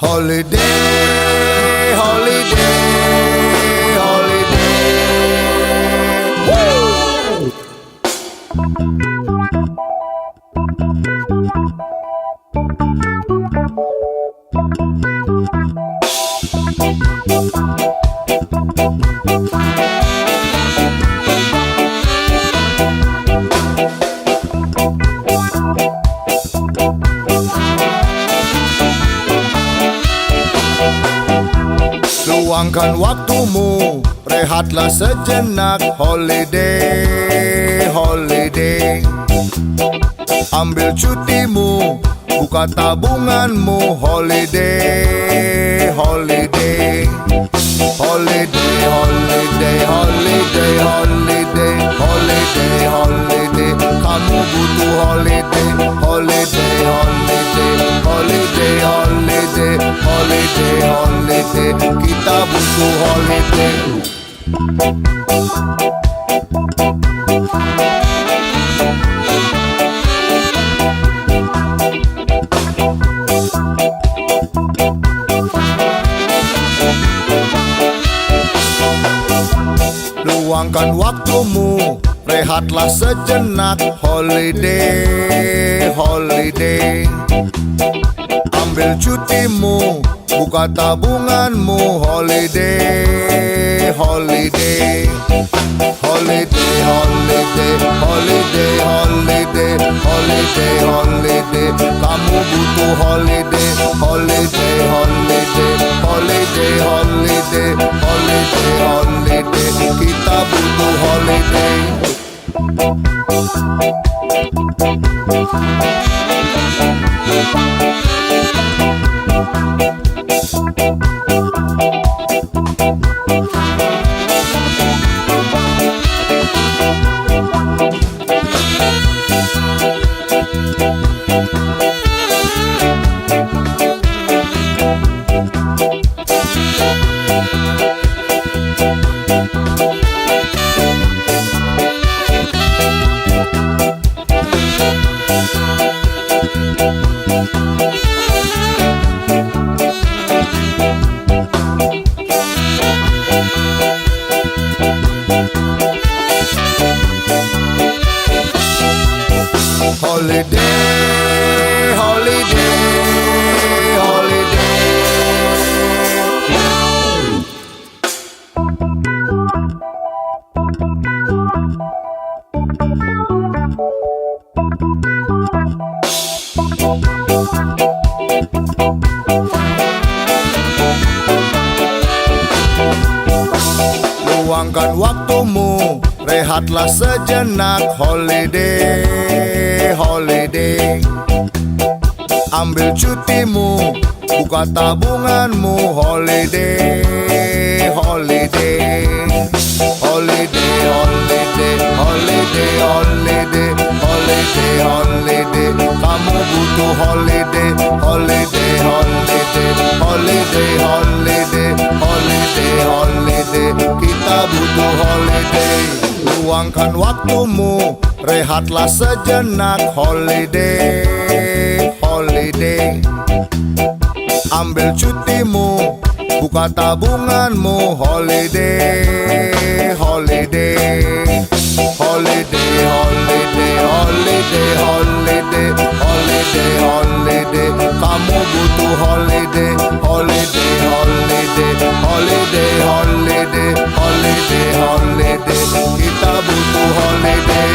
Holiday, holiday, holiday. Woo! Luangkan waktumu, rehatlah sejenak. Holiday, holiday. Ambil cutimu, buka tabunganmu. Holiday, holiday. Holiday, holiday, holiday, holiday. Holiday, holiday. Kamu butuh holiday. Holiday, holiday. Holiday, holiday. Holiday, holiday. Kita butuh holiday. Luangkan waktumu, rehatlah sejenak. Holiday, holiday. Ambil cutimu, buka tabunganmu. Holiday, holiday. Holiday, holiday, holiday, holiday. Holiday, holiday. Kamu butuh holiday. Holiday, holiday. Holiday, holiday. Holiday, holiday. Kita butuh holiday. Holiday, holiday, holiday. Luangkan waktumu, rehatlah sejenak. Holiday, holiday. Ambil cutimu, buka tabunganmu. Holiday, holiday. Holiday, holiday, holiday, holiday. Holiday, holiday. Kamu butuh holiday. Holiday, holiday. Holiday, holiday. Holiday, holiday. Kita butuh holiday. Luangkan waktumu, rehatlah sejenak. Holiday, holiday. Ambil cutimu, buka tabunganmu. Holiday, holiday. Holiday, holiday, holiday, holiday. Holiday, holiday. Kamu butuh holiday. Holiday, holiday. Holiday, holiday. Holiday, holiday. Kita butuh holiday.